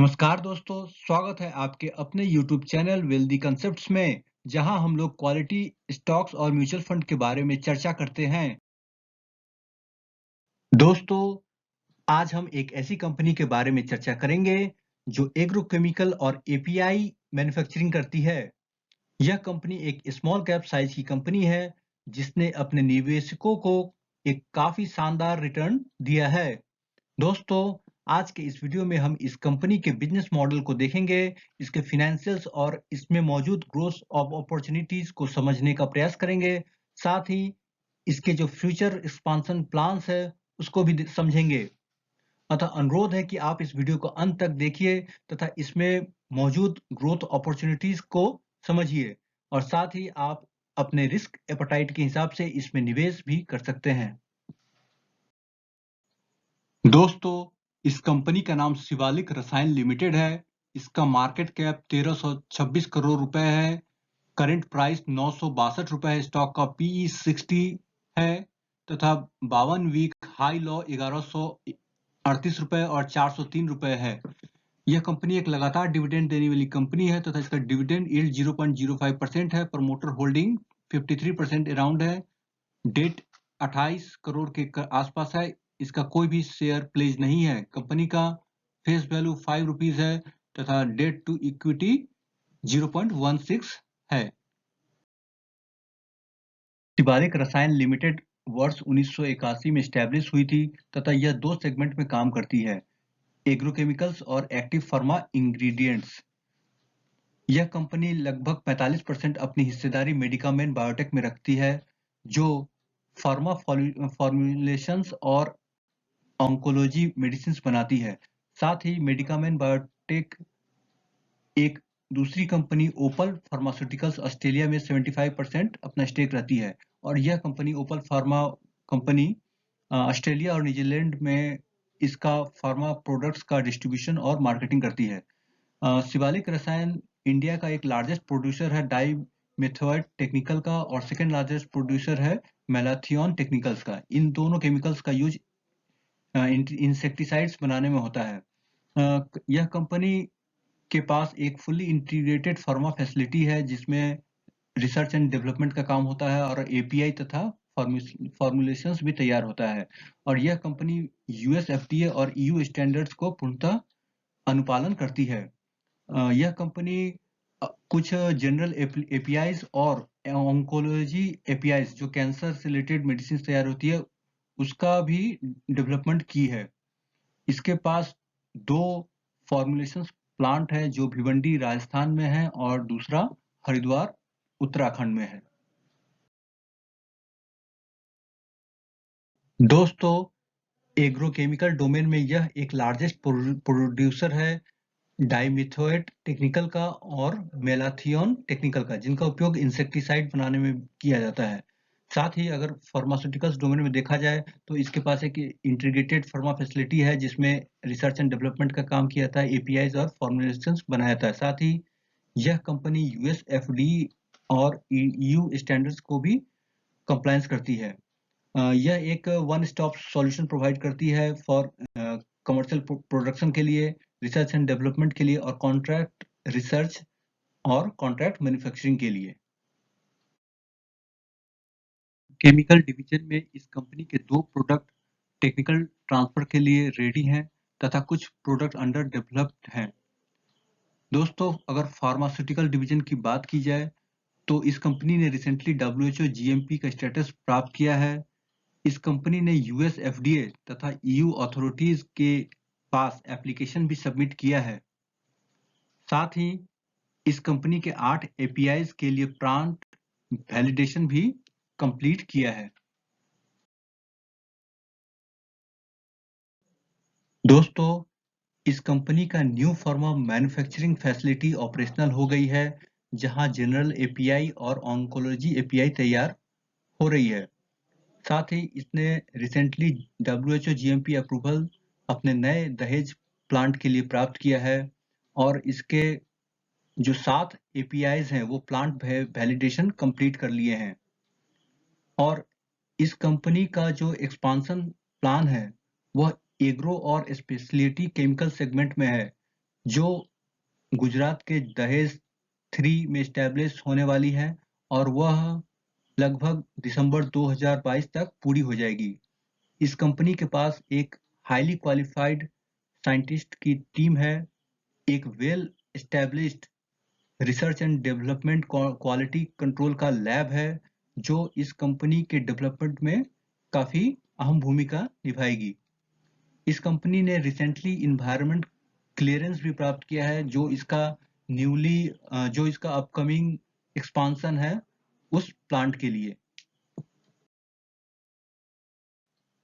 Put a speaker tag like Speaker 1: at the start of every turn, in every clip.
Speaker 1: नमस्कार दोस्तों, स्वागत है आपके अपने YouTube चैनल वेल्दी कंसेप्ट्स में, जहां हम लोग क्वालिटी स्टॉक्स और म्यूचुअल फंड के बारे में चर्चा करते हैं। दोस्तों, आज हम एक ऐसी कंपनी के बारे में चर्चा करेंगे जो एग्रोकेमिकल और एपीआई मैन्युफैक्चरिंग करती है। यह कंपनी एक स्मॉल कैप साइज की कंपनी है, जिसने अपने निवेशकों को एक काफी शानदार रिटर्न दिया है। दोस्तों, आज के इस वीडियो में हम इस कंपनी के बिजनेस मॉडल को देखेंगे, इसके फाइनेंशियल्स और इसमें मौजूद ग्रोथ ऑफ अपॉर्चुनिटीज को समझने का प्रयास करेंगे। साथ ही इसके जो फ्यूचर एक्सपांशन प्लान्स है, उसको भी समझेंगे। अतः अनुरोध है कि आप इस वीडियो को अंत तक देखिए तथा इसमें मौजूद ग्रोथ अपॉर्चुनिटीज को समझिए और साथ ही आप अपने रिस्क एपेटाइट के हिसाब से इसमें निवेश भी कर सकते हैं। दोस्तों, इस कंपनी का नाम शिवालिक रसायन लिमिटेड है। इसका मार्केट कैप 1326 करोड़ रुपए है। करंट प्राइस 962 रुपए है। स्टॉक का पीई 60 है तथा 52 वीक हाई लो 1138 रुपए और 403 रुपए है। यह कंपनी एक लगातार डिविडेंड देने वाली कंपनी है तथा इसका डिविडेंड यील्ड 0.05% है। प्रमोटर होल्डिंग 53% अराउंड है। डेट 28 करोड़ के आसपास है। इसका कोई भी शेयर प्लेज नहीं है। कंपनी का फेस वैल्यू 5 रुपीज है तथा डेट टू इक्विटी 0.16 है। शिवालिक रसायन लिमिटेड वर्ष 1981 में स्टैब्लिश हुई थी तथा यह दो सेगमेंट में काम करती है, एग्रोकेमिकल्स और एक्टिव फार्मा इंग्रेडिएंट्स। यह कंपनी लगभग 45% अपनी हिस्सेदारी मेडिकामेन बायोटेक में रखती है, जो फार्मा फॉर्मुलेशंस और ऑन्कोलॉजी मेडिसिन बनाती है। साथ ही मेडिकामेन बायोटेक एक दूसरी कंपनी ओपल फार्मास्यूटिकल्स ऑस्ट्रेलिया में 75% अपना स्टेक रहती है और यह कंपनी ओपल फार्मा कंपनी ऑस्ट्रेलिया और न्यूजीलैंड में इसका फार्मा प्रोडक्ट्स का डिस्ट्रीब्यूशन और मार्केटिंग करती है। शिवालिक रसायन इंडिया का एक लार्जेस्ट प्रोड्यूसर है डाई मेथोएट टेक्निकल का और सेकेंड लार्जेस्ट प्रोड्यूसर है मैलाथियन टेक्निकल्स का। इन दोनों केमिकल्स का यूज इंसेक्टिसाइड्स बनाने में होता है। यह कंपनी के पास एक फुल्ली इंटीग्रेटेड फार्मा फैसिलिटी है, जिसमें रिसर्च एंड डेवलपमेंट का काम होता है और एपीआई तथा फॉर्मुलेशंस भी तैयार होता है। और यह कंपनी यूएस एफडीए और ईयू स्टैंडर्ड्स को पूर्णतः अनुपालन करती है। यह कंपनी कुछ जनरल एपीआईज और ऑन्कोलॉजी एपीआईज जो कैंसर से रिलेटेड मेडिसिन तैयार होती है, उसका भी डेवलपमेंट की है। इसके पास दो फॉर्मुलेशन प्लांट है, जो भिवंडी राजस्थान में है और दूसरा हरिद्वार उत्तराखंड में है। दोस्तों, एग्रोकेमिकल डोमेन में यह एक लार्जेस्ट प्रोड्यूसर है डाइमिथोएट टेक्निकल का और मेलाथियन टेक्निकल का, जिनका उपयोग इंसेक्टिसाइड बनाने में किया जाता है। साथ ही अगर फार्मास्यूटिकल्स डोमेन में देखा जाए तो इसके पास एक इंटीग्रेटेड फार्मा फैसिलिटी है, जिसमें रिसर्च एंड डेवलपमेंट का काम किया जाता है, एपीआईज और फॉर्मुलेशंस बनाया जाता है। साथ ही यह कंपनी यूएस एफडी और ईयू स्टैंडर्ड्स को भी कंप्लायंस करती है। यह एक वन स्टॉप सॉल्यूशन प्रोवाइड करती है फॉर कमर्शियल प्रोडक्शन के लिए, रिसर्च एंड डेवलपमेंट के लिए और कॉन्ट्रैक्ट रिसर्च और कॉन्ट्रैक्ट मैन्युफैक्चरिंग के लिए। केमिकल डिवीजन में इस कंपनी के दो प्रोडक्ट टेक्निकल ट्रांसफर के लिए रेडी हैं तथा कुछ प्रोडक्ट अंडर डेवलप्ड हैं। दोस्तों, अगर फार्मास्यूटिकल डिवीजन की बात की जाए तो इस कंपनी ने रिसेंटली डब्ल्यूएचओ जीएमपी का स्टेटस प्राप्त किया है। इस कंपनी ने यूएस एफडीए तथा ईयू अथॉरिटीज के पास एप्लीकेशन भी सबमिट किया है। साथ ही इस कंपनी के 8 एपीआईज के लिए प्लांट वैलिडेशन भी कंप्लीट किया है। दोस्तों, इस कंपनी का new pharma manufacturing facility operational हो गई है, जहां जनरल एपीआई और ऑन्कोलॉजी एपीआई तैयार हो रही है। साथ ही इसने रिसेंटली डब्ल्यूएचओ जीएमपी अप्रूवल अपने नए दहेज प्लांट के लिए प्राप्त किया है और इसके जो 7 एपीआईज हैं वो प्लांट वैलिडेशन कंप्लीट कर लिए हैं। और इस कंपनी का जो एक्सपांशन प्लान है वह एग्रो और स्पेशलिटी केमिकल सेगमेंट में है, जो गुजरात के दहेज 3 में एस्टैब्लिश होने वाली है और वह लगभग दिसंबर 2022 तक पूरी हो जाएगी। इस कंपनी के पास एक हाईली क्वालिफाइड साइंटिस्ट की टीम है, एक well established research and development quality control का लैब है, जो इस कंपनी के डेवलपमेंट में काफी अहम भूमिका निभाएगी। इस कंपनी ने रिसेंटली इन्वायरमेंट क्लियरेंस भी प्राप्त किया है, जो इसका अपकमिंग एक्सपांशन है उस प्लांट के लिए।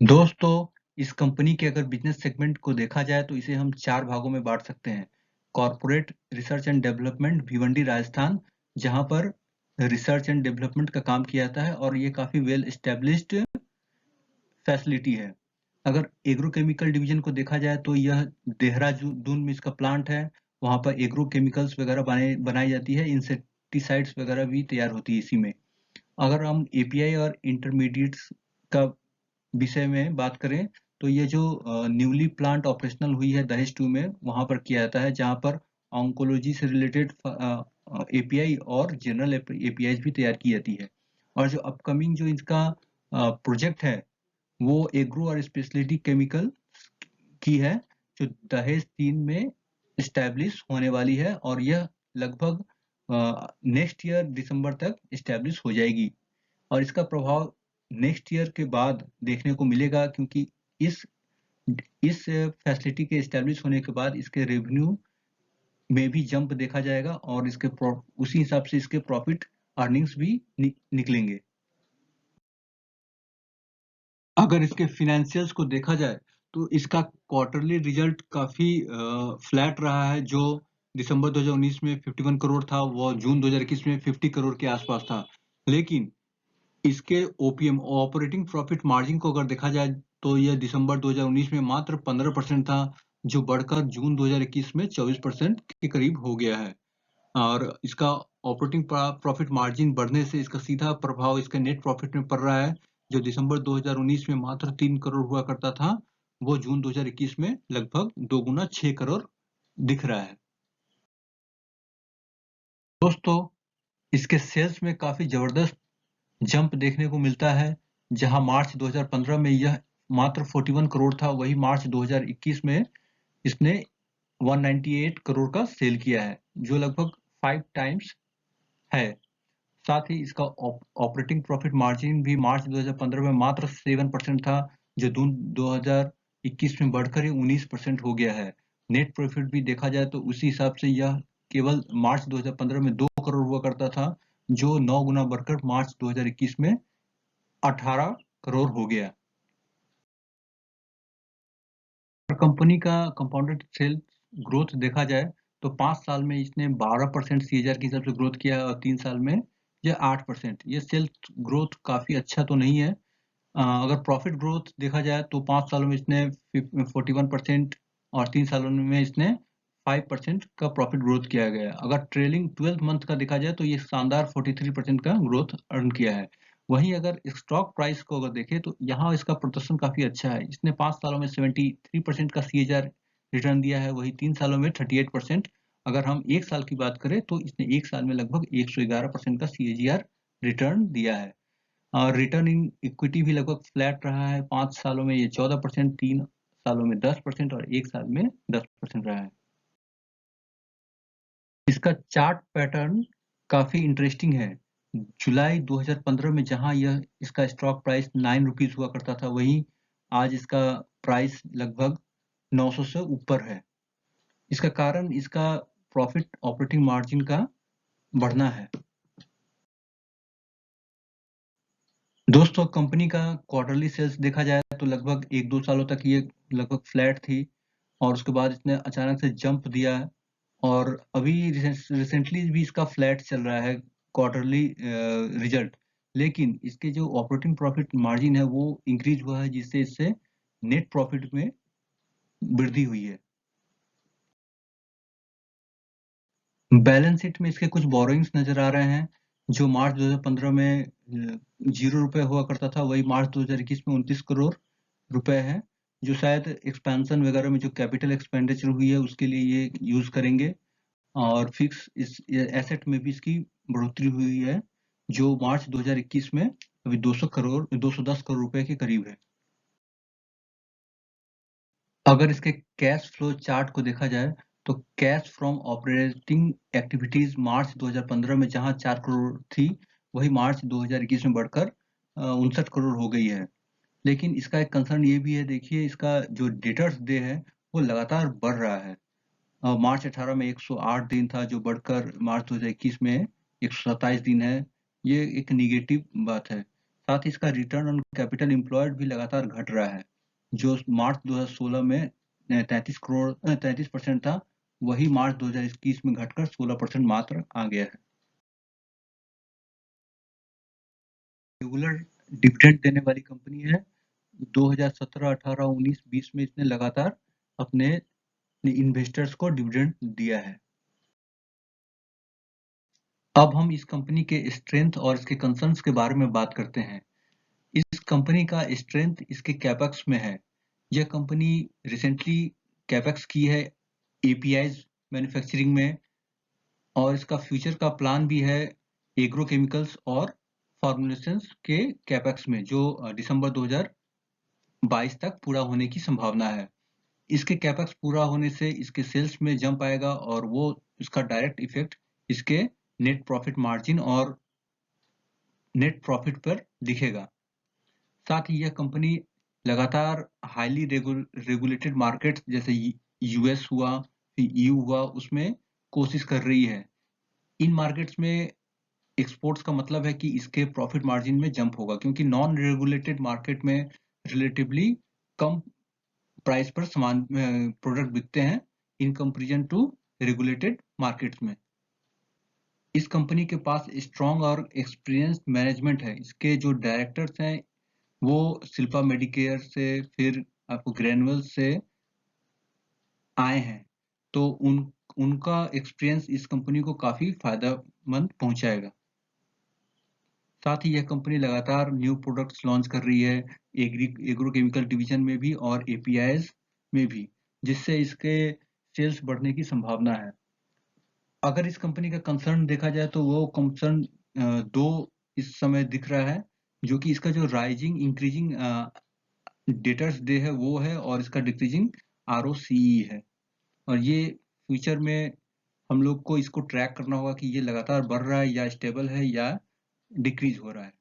Speaker 1: दोस्तों, इस कंपनी के अगर बिजनेस सेगमेंट को देखा जाए तो इसे हम 4 भागों में बांट सकते हैं। Corporate research and development Bhiwandi Rajasthan, जहां पर रिसर्च एंड डेवलपमेंट का काम किया जाता है और ये काफी वेल एस्टेब्लिश्ड फैसिलिटी है। अगर एग्रोकेमिकल डिवीजन को देखा जाए तो यह देहरादून में इसका प्लांट है, वहां पर एग्रोकेमिकल्स वगैरह बनाई जाती है, इंसेक्टिसाइड्स वगैरह भी तैयार होती है इसी में। अगर हम एपीआई और इंटरमीडिएट्स का विषय में बात करें तो ये जो न्यूली प्लांट ऑपरेशनल हुई है दहेज 2 में, वहां पर किया जाता है, जहां पर ऑन्कोलॉजी से रिलेटेड एपीआई और जनरल एपीआई भी तैयार की जाती है। और जो अपकमिंग जो इसका प्रोजेक्ट है वो एग्रो और स्पेशलिटी केमिकल की है, जो दहेज 3 में इस्टेब्लिश होने वाली है और यह लगभग नेक्स्ट ईयर दिसंबर तक इस्टेब्लिश हो जाएगी। और इसका प्रभाव नेक्स्ट ईयर के बाद देखने को मिलेगा, क्योंकि इस फैसिलिटी के एस्टेब्लिश होने के बाद इसके रेवेन्यू में भी जंप देखा जाएगा और उसी हिसाब से इसके प्रॉफिट अर्निंग्स भी निकलेंगे। अगर इसके फिनेंशियल्स को देखा जाए तो इसका क्वार्टरली रिजल्ट काफी फ्लैट रहा है। जो दिसंबर 2019 में 51 करोड़ था, वो जून 2021 में 50 करोड़ के आसपास था। लेकिन इसके ओपीएम ऑपरेटिंग प्रॉफिट मार्जिन को अगर देखा जाए तो यह दिसंबर 2019 में मात्र 15% था, जो बढ़कर जून 2021 में 24% के करीब हो गया है। और इसका ऑपरेटिंग प्रॉफिट मार्जिन बढ़ने से इसका सीधा प्रभाव इसके नेट प्रॉफिट में पड़ रहा है, जो दिसंबर 2019 में मात्र 3 करोड़ हुआ करता था, वो जून 2021 में लगभग 2 गुना 6 करोड़ दिख रहा है। दोस्तों, इसके सेल्स में काफी जबरदस्त जंप देखने को मिलता है। जहां मार्च 2015 में यह मात्र 41 करोड़ था, वही मार्च 2021 में इसने 198 करोड़ का सेल किया है, जो लगभग 5 टाइम्स है। साथ ही इसका ऑपरेटिंग प्रॉफिट मार्जिन भी मार्च 2015 में मात्र 7% था, जो जून 2021 में बढ़कर 19% हो गया है। नेट प्रॉफिट भी देखा जाए तो उसी हिसाब से यह केवल मार्च 2015 में 2 करोड़ हुआ करता था, जो 9 गुना बढ़कर मार्च 2021 में 18 करोड़ हो गया। कंपनी का कंपाउंडेड सेल्स ग्रोथ देखा जाए तो 5 साल में इसने 12% सीएजीआर के हिसाब से ग्रोथ किया है और 3 साल में यह 8%। ये सेल्स ग्रोथ काफी अच्छा तो नहीं है। अगर प्रॉफिट ग्रोथ देखा जाए तो 5 सालों में इसने 41% और 3 सालों में इसने 5% का प्रॉफिट ग्रोथ किया गया है। अगर ट्रेलिंग 12 मंथ का देखा जाए तो ये शानदार 43% का ग्रोथ अर्न किया है। वहीं अगर स्टॉक प्राइस को अगर देखें तो यहाँ इसका प्रदर्शन काफी अच्छा है। इसने 5 सालों में 73% का सीएजीआर रिटर्न दिया है, वही 3 सालों में 38%। अगर हम 1 साल की बात करें तो इसने 1 साल में लगभग 111% का सीएजीआर रिटर्न दिया है। और रिटर्न इन इक्विटी भी लगभग फ्लैट रहा है। 5 सालों में ये 14%, 3 सालों में 10% और 1 साल में 10% रहा है। इसका चार्ट पैटर्न काफी इंटरेस्टिंग है। जुलाई 2015 में जहां यह इसका स्टॉक प्राइस 9 रुपीज हुआ करता था, वहीं आज इसका प्राइस लगभग 900 से ऊपर है। इसका कारण इसका प्रॉफिट ऑपरेटिंग मार्जिन का बढ़ना है। दोस्तों, कंपनी का क्वार्टरली सेल्स देखा जाए तो लगभग 1-2 सालों तक ये लगभग फ्लैट थी और उसके बाद इसने अचानक से जंप दिया है और अभी रिसेंटली भी इसका फ्लैट चल रहा है क्वार्टरली रिजल्ट। लेकिन इसके जो ऑपरेटिंग प्रॉफिट मार्जिन है वो इंक्रीज हुआ है, जिससे इससे नेट प्रॉफिट में वृद्धि हुई है। बैलेंस शीट में इसके कुछ बोरोइंग्स नजर आ रहे हैं, जो मार्च 2015 में 0 रुपए हुआ करता था, वही मार्च 2021 में 29 करोड़ रुपए है, जो शायद एक्सपेंशन वगैरह में जो कैपिटल एक्सपेंडिचर हुई है उसके लिए ये यूज करेंगे। और फिक्स इस एसेट में भी इसकी बढ़ोतरी हुई है, जो मार्च 2021 में अभी 210 करोड़ रुपए के करीब है। अगर इसके कैश फ्लो चार्ट को देखा जाए तो कैश फ्रॉम ऑपरेटिंग एक्टिविटीज मार्च 2015 में जहां 4 करोड़ थी, वही मार्च 2021 में बढ़कर 59 करोड़ हो गई है। लेकिन इसका एक कंसर्न ये भी है, देखिए इसका जो डेटर्स डे है वो लगातार बढ़ रहा है। मार्च 18 में 108 दिन था, जो बढ़कर मार्च 2021 में 127 दिन है। ये एक निगेटिव बात है। साथ ही इसका रिटर्न ऑन कैपिटल एम्प्लॉयड भी लगातार घट रहा है, जो मार्च 2016 में 33% था, वही मार्च 2021 में घटकर 16% मात्र आ गया है। रेगुलर डिविडेंड देने वाली कंपनी है। 2017, 18, 19, 20 में इसने लगातार अपने इन्वेस्टर्स को डिविडेंड दिया है। अब हम इस कंपनी के स्ट्रेंथ और इसके कंसर्न्स के बारे में बात करते हैं। इस कंपनी का स्ट्रेंथ इसके कैपेक्स में है। यह कंपनी रिसेंटली कैपेक्स की है एपीआईज मैन्युफैक्चरिंग में, और इसका फ्यूचर का प्लान भी है एग्रोकेमिकल्स और फॉर्मुलेशंस के कैपेक्स में, जो दिसंबर 2022 तक पूरा होने की संभावना है। इसके कैपेक्स पूरा होने से इसके सेल्स में जंप आएगा, और वो इसका डायरेक्ट इफेक्ट इसके नेट प्रॉफिट मार्जिन और नेट प्रॉफिट पर दिखेगा। साथ ही यह कंपनी लगातार हाईली रेगुलेटेड मार्केट जैसे यूएस हुआ, ईयू हुआ, उसमें कोशिश कर रही है। इन मार्केट्स में एक्सपोर्ट्स का मतलब है कि इसके प्रॉफिट मार्जिन में जंप होगा, क्योंकि नॉन रेगुलेटेड मार्केट में रिलेटिवली कम प्राइस पर सामान प्रोडक्ट बिकते हैं in comparison to regulated markets में। इस कंपनी के पास स्ट्रॉन्ग और एक्सपीरियंस मैनेजमेंट है। इसके जो डायरेक्टर्स हैं वो शिल्पा मेडिकेयर से, फिर आपको ग्रेनुअल से आए हैं, तो उनका एक्सपीरियंस इस कंपनी को काफी फायदेमंद पहुंचाएगा। साथ ही यह कंपनी लगातार न्यू प्रोडक्ट्स लॉन्च कर रही है, एग्रोकेमिकल डिवीजन में भी और एपीआईज में भी, जिससे इसके सेल्स बढ़ने की संभावना है। अगर इस कंपनी का कंसर्न देखा जाए तो वो कंसर्न दो इस समय दिख रहा है, जो कि इसका जो राइजिंग इंक्रीजिंग डेटर्स डे है वो है, और इसका डिक्रीजिंग आरओसीई है। और ये फ्यूचर में हम लोग को इसको ट्रैक करना होगा कि ये लगातार बढ़ रहा है या स्टेबल है या डिक्रीज हो रहा है।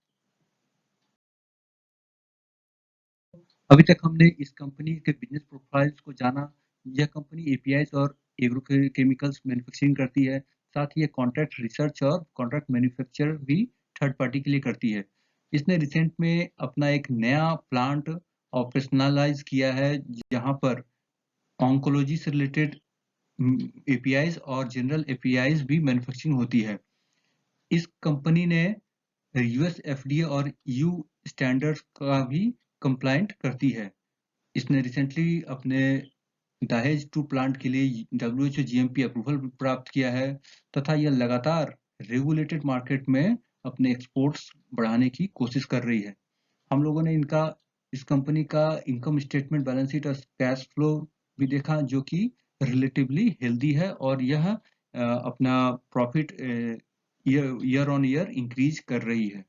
Speaker 1: अभी तक हमने इस कंपनी के बिजनेस प्रोफाइल्स को जाना। यह कंपनी एपीआईज और एग्रोकेमिकल्स मैन्युफैक्चरिंग करती है। साथ ही ये कॉन्ट्रैक्ट रिसर्च और कॉन्ट्रैक्ट मैन्युफैक्चर भी थर्ड पार्टी के लिए करती है। इसने रिसेंट में अपना एक नया प्लांट ऑपरेशनलाइज किया है, जहां पर ऑन्कोलॉजी से रिलेटेड एपीआईज और जनरल एपीआईज भी मैन्युफैक्चरिंग होती है। इस कंपनी ने यूएस एफडीए और यू स्टैंडर्ड्स का भी कंप्लाइंट करती है। इसने रिसेंटली अपने दहेज 2 प्लांट के लिए डब्ल्यूएचओ जीएमपी अप्रूवल प्राप्त किया है, तथा यह लगातार रेगुलेटेड मार्केट में अपने एक्सपोर्ट्स बढ़ाने की कोशिश कर रही है। हम लोगों ने इस कंपनी का इनकम स्टेटमेंट, बैलेंस शीट और कैश फ्लो भी देखा, जो कि रिलेटिवली हेल्दी है, और यह अपना profit year on year increase कर रही है।